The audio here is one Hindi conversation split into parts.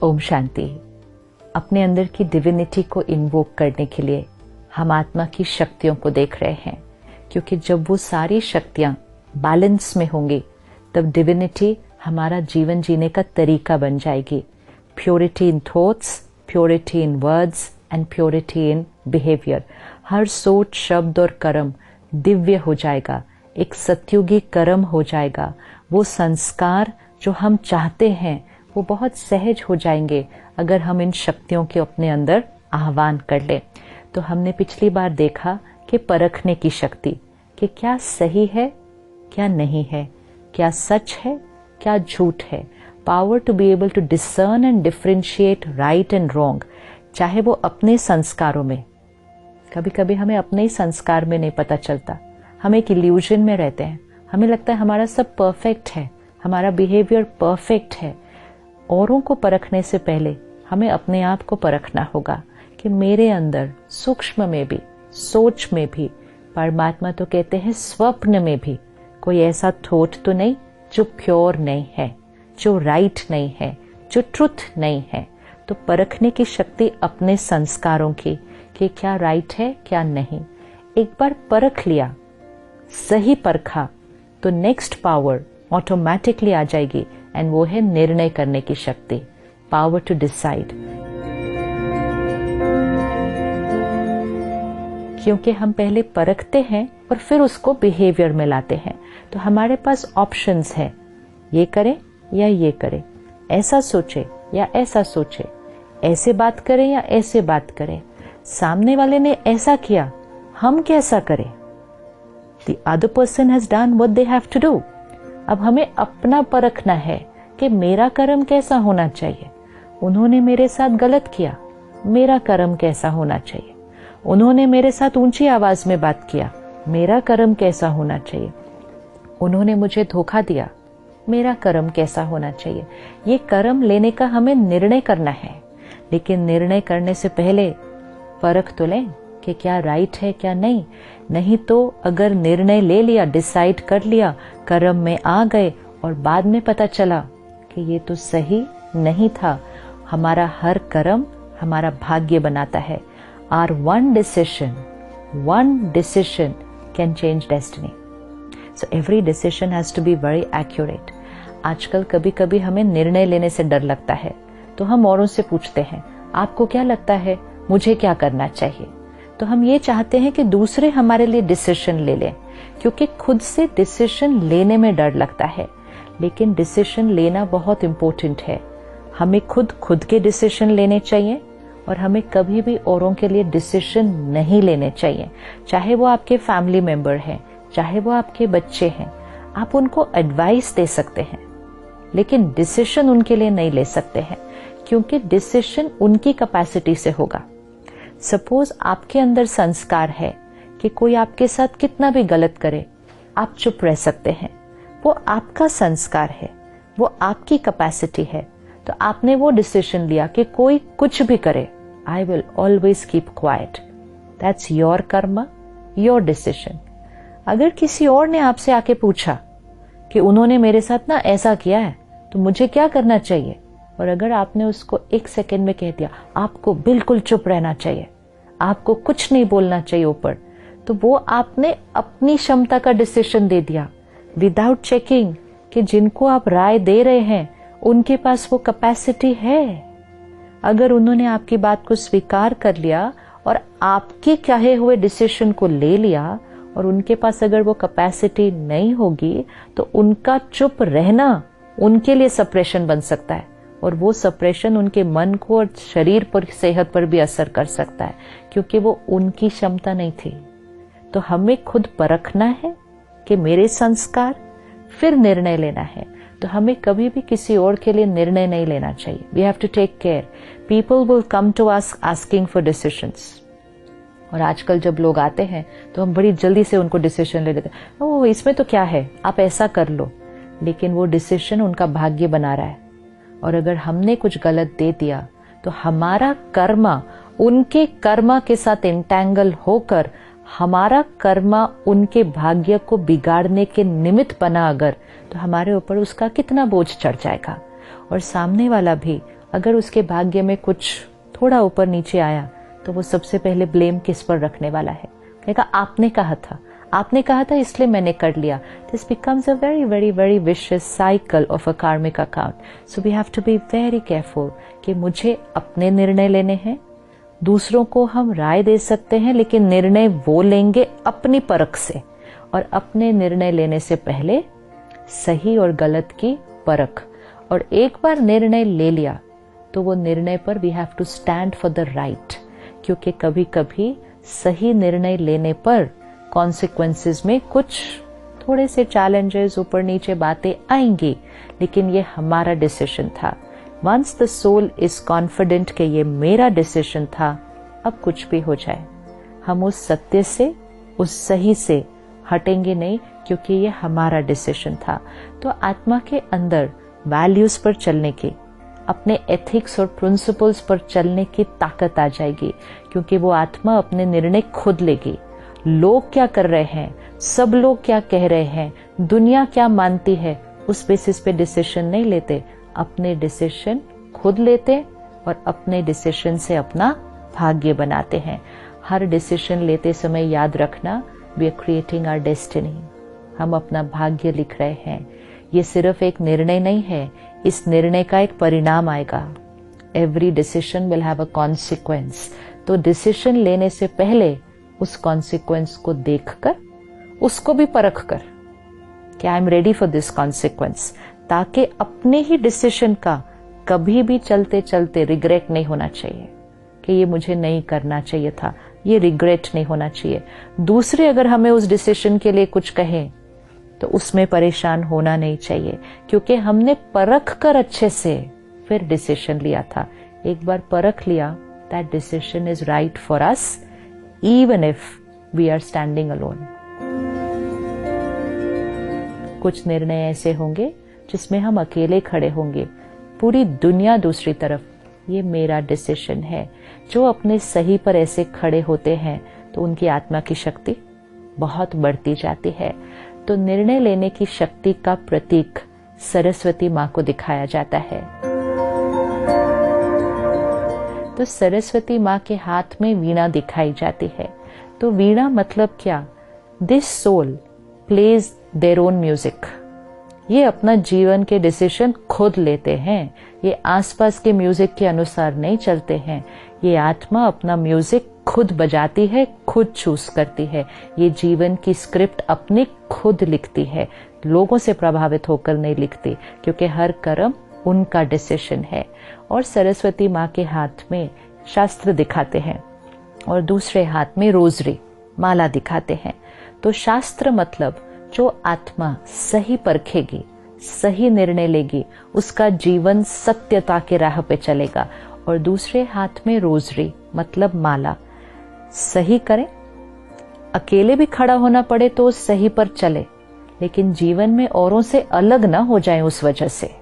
ओम शांति। अपने अंदर की डिविनिटी को इन्वोक करने के लिए हम आत्मा की शक्तियों को देख रहे हैं, क्योंकि जब वो सारी शक्तियां बैलेंस में होंगी तब डिविनिटी हमारा जीवन जीने का तरीका बन जाएगी। Purity in thoughts, purity in words and purity in behaviour. हर सोच, शब्द और कर्म दिव्य हो जाएगा, एक सत्युगी कर्म हो जाएगा। वो संस्कार जो हम चाहते हैं वो बहुत सहज हो जाएंगे अगर हम इन शक्तियों के अपने अंदर आह्वान कर लें। तो हमने पिछली बार देखा कि परखने की शक्ति, कि क्या सही है क्या नहीं है, क्या सच है क्या झूठ है। Power to be able to discern and differentiate right and wrong, चाहे वो अपने संस्कारों में। कभी कभी हमें अपने ही संस्कार में नहीं पता चलता, हम एक इल्यूजन में रहते हैं। हमें लगता है हमारा सब परफेक्ट है, हमारा बिहेवियर परफेक्ट है। औरों को परखने से पहले हमें अपने आप को परखना होगा कि मेरे अंदर सूक्ष्म में भी, सोच में भी, परमात्मा तो कहते हैं स्वप्न में भी कोई ऐसा थॉट तो नहीं जो प्योर नहीं है, जो राइट नहीं है, जो ट्रुथ नहीं है। तो परखने की शक्ति अपने संस्कारों की, कि क्या राइट है क्या नहीं। एक बार परख लिया, सही परखा, तो नेक्स्ट पावर ऑटोमेटिकली आ जाएगी, एंड वो है निर्णय करने की शक्ति, पावर टू डिसाइड। क्योंकि हम पहले परखते हैं और फिर उसको बिहेवियर में लाते हैं, तो हमारे पास ऑप्शंस है, ये करें या ये करें, ऐसा सोचे या ऐसा सोचे, ऐसे बात करें या ऐसे बात करें। सामने वाले ने ऐसा किया, हम कैसा करें? The other person has done what they have to do. अब हमें अपना परखना है कि मेरा कर्म कैसा होना चाहिए। उन्होंने मेरे साथ गलत किया, मेरा कर्म कैसा होना चाहिए। उन्होंने मेरे साथ ऊंची आवाज में बात किया, मेरा कर्म कैसा होना चाहिए। उन्होंने मुझे धोखा दिया, मेरा कर्म कैसा होना चाहिए। ये कर्म लेने का हमें निर्णय करना है, लेकिन निर्णय करने से पहले परख तो लें कि क्या राइट है क्या नहीं। नहीं तो अगर निर्णय ले लिया, डिसाइड कर लिया, कर्म में आ गए और बाद में पता चला कि ये तो सही नहीं था। हमारा हर कर्म हमारा भाग्य बनाता है। Our one decision can change destiny. So every decision has to be very accurate. आजकल कभी कभी हमें निर्णय लेने से डर लगता है, तो हम औरों से पूछते हैं, आपको क्या लगता है मुझे क्या करना चाहिए। तो हम ये चाहते हैं कि दूसरे हमारे लिए डिसीजन ले लें, क्योंकि खुद से डिसीजन लेने में डर लगता है। लेकिन डिसीजन लेना बहुत इम्पोर्टेंट है। हमें खुद के डिसीजन लेने चाहिए और हमें कभी भी औरों के लिए डिसीजन नहीं लेने चाहिए। चाहे वो आपके फैमिली मेंबर हैं, चाहे वो आपके बच्चे हैं, आप उनको एडवाइस दे सकते हैं, लेकिन डिसीजन उनके लिए नहीं ले सकते हैं, क्योंकि डिसीजन उनकी कैपेसिटी से होगा। सपोज आपके अंदर संस्कार है कि कोई आपके साथ कितना भी गलत करे आप चुप रह सकते हैं, वो आपका संस्कार है, वो आपकी कैपेसिटी है। तो आपने वो डिसीजन लिया कि कोई कुछ भी करे, I will always keep quiet. That's your Karma, your decision. अगर किसी और ने आपसे आके पूछा कि उन्होंने मेरे साथ ना ऐसा किया है तो मुझे क्या करना चाहिए, और अगर आपने उसको एक सेकंड में कह दिया आपको बिल्कुल चुप रहना चाहिए, आपको कुछ नहीं बोलना चाहिए ऊपर, तो वो आपने अपनी क्षमता का डिसीजन दे दिया विदाउट चेकिंग कि जिनको आप राय दे रहे हैं उनके पास वो कैपेसिटी है। अगर उन्होंने आपकी बात को स्वीकार कर लिया और आपके कहे हुए डिसीजन को ले लिया, और उनके पास अगर वो कैपेसिटी नहीं होगी तो उनका चुप रहना उनके लिए सप्रेशन बन सकता है, और वो सप्रेशन उनके मन को और शरीर पर, सेहत पर भी असर कर सकता है, क्योंकि वो उनकी क्षमता नहीं थी। तो हमें खुद परखना है कि मेरे संस्कार, फिर निर्णय लेना है। तो हमें कभी भी किसी और के लिए निर्णय नहीं लेना चाहिए। We have to take care. People will come to us asking for decisions, और आजकल जब लोग आते हैं तो हम बड़ी जल्दी से उनको डिसीजन ले लेते हैं। ओह, इसमें तो क्या है, आप ऐसा कर लो। लेकिन वो डिसीजन उनका भाग्य बना रहा है, और अगर हमने कुछ गलत दे दिया तो हमारा कर्मा उनके कर्मा के साथ इंटैंगल होकर हमारा कर्मा उनके भाग्य को बिगाड़ने के निमित्त बना अगर, तो हमारे ऊपर उसका कितना बोझ चढ़ जाएगा। और सामने वाला भी अगर उसके भाग्य में कुछ थोड़ा ऊपर नीचे आया तो वो सबसे पहले ब्लेम किस पर रखने वाला है? कहेगा आपने कहा था इसलिए मैंने कर लिया। This becomes a very very very vicious cycle of a karmic account. So we have to be very careful कि मुझे अपने निर्णय लेने हैं। दूसरों को हम राय दे सकते हैं, लेकिन निर्णय वो लेंगे अपनी परख से, और अपने निर्णय लेने से पहले सही और गलत की परख। और एक बार निर्णय ले लिया तो वो निर्णय पर we have to stand for the right, क्योंकि कभी कभी सही निर्णय लेने पर कॉन्सिक्वेंसेस में कुछ थोड़े से चैलेंजेस, ऊपर नीचे बातें आएंगी, लेकिन ये हमारा डिसीजन था। Once the soul is confident कि ये मेरा डिसीजन था, अब कुछ भी हो जाए हम उस सत्य से, उस सही से हटेंगे नहीं, क्योंकि ये हमारा डिसीजन था। तो आत्मा के अंदर वैल्यूज पर चलने की, अपने एथिक्स और प्रिंसिपल्स पर चलने की ताकत आ जाएगी, क्योंकि वो आत्मा अपने निर्णय खुद लेगी। लोग क्या कर रहे हैं, सब लोग क्या कह रहे हैं, दुनिया क्या मानती है, उस बेसिस पे डिसीजन नहीं लेते। अपने डिसीजन खुद लेते और अपने डिसीजन से अपना भाग्य बनाते हैं। हर डिसीजन लेते समय याद रखना, we are creating our destiny. हम अपना भाग्य लिख रहे हैं। ये सिर्फ एक निर्णय नहीं है, इस निर्णय का एक परिणाम आएगा। Every decision will have a consequence. तो डिसीजन लेने से पहले उस कॉन्सिक्वेंस को देखकर, उसको भी परख कर कि I am ready for this consequence, ताकि अपने ही डिसीजन का कभी भी चलते चलते रिग्रेट नहीं होना चाहिए कि ये मुझे नहीं करना चाहिए था, ये रिग्रेट नहीं होना चाहिए। दूसरे अगर हमें उस डिसीजन के लिए कुछ कहें तो उसमें परेशान होना नहीं चाहिए, क्योंकि हमने परख कर अच्छे से फिर डिसीजन लिया था। एक बार परख लिया, that decision is right for us even if we are standing alone. कुछ निर्णय ऐसे होंगे जिसमें हम अकेले खड़े होंगे, पूरी दुनिया दूसरी तरफ। ये मेरा डिसीजन है। जो अपने सही पर ऐसे खड़े होते हैं तो उनकी आत्मा की शक्ति बहुत बढ़ती जाती है। तो निर्णय लेने की शक्ति का प्रतीक सरस्वती माँ को दिखाया जाता है। तो सरस्वती माँ के हाथ में वीणा दिखाई जाती है। तो वीणा मतलब क्या? This soul plays their own music. ये अपना जीवन के डिसीजन खुद लेते हैं। ये आसपास के म्यूजिक के अनुसार नहीं चलते हैं। ये आत्मा अपना म्यूजिक खुद बजाती है, खुद चूज करती है। ये जीवन की स्क्रिप्ट अपनी खुद लिखती है, लोगों से प्रभावित होकर नहीं लिखती, क्योंकि हर कर्म उनका डिसीजन है। और सरस्वती माँ के हाथ में शास्त्र दिखाते हैं और दूसरे हाथ में रोजरी, माला दिखाते हैं। तो शास्त्र मतलब जो आत्मा सही परखेगी, सही निर्णय लेगी, उसका जीवन सत्यता के राह पे चलेगा। और दूसरे हाथ में रोजरी मतलब माला, सही करें, अकेले भी खड़ा होना पड़े तो सही पर चले, लेकिन जीवन में औरों से अलग ना हो जाए उस वजह से।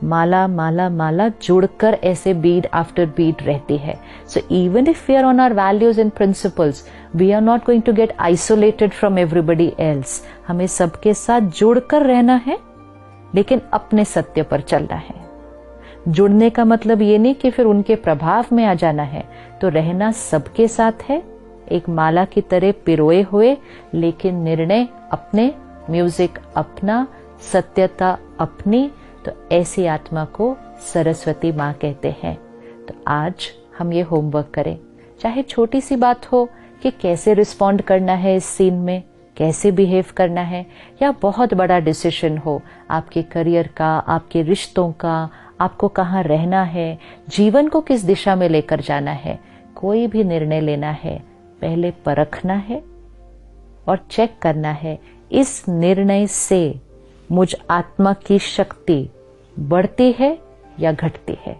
माला माला माला जुड़कर ऐसे बीट आफ्टर बीट रहती है। So even if we are on our values and principles, we are not going to get isolated from everybody else. हमें सबके साथ जुड़कर रहना है, लेकिन अपने सत्य पर चलना है। जुड़ने का मतलब ये नहीं कि फिर उनके प्रभाव में आ जाना है। तो रहना सबके साथ है, एक माला की तरह पिरोए हुए, लेकिन निर्णय अपने, म्यूजिक अपना, सत्यता अपनी। तो ऐसी आत्मा को सरस्वती माँ कहते हैं। तो आज हम ये होमवर्क करें, चाहे छोटी सी बात हो कि कैसे रिस्पॉन्ड करना है इस सीन में, कैसे बिहेव करना है, या बहुत बड़ा डिसीजन हो आपके करियर का, आपके रिश्तों का, आपको कहाँ रहना है, जीवन को किस दिशा में लेकर जाना है। कोई भी निर्णय लेना है, पहले परखना है और चेक करना है इस निर्णय से मुझ आत्मा की शक्ति बढ़ती है या घटती है।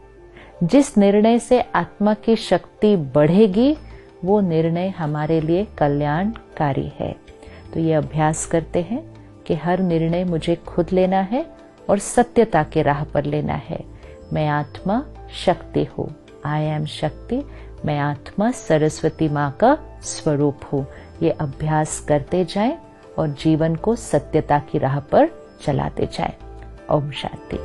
जिस निर्णय से आत्मा की शक्ति बढ़ेगी वो निर्णय हमारे लिए कल्याणकारी है। तो ये अभ्यास करते हैं कि हर निर्णय मुझे खुद लेना है और सत्यता के राह पर लेना है। मैं आत्मा शक्ति हूँ, आई एम शक्ति। मैं आत्मा सरस्वती माँ का स्वरूप हूँ। ये अभ्यास करते जाएं और जीवन को सत्यता की राह पर चलाते जाएं। ओम शांति।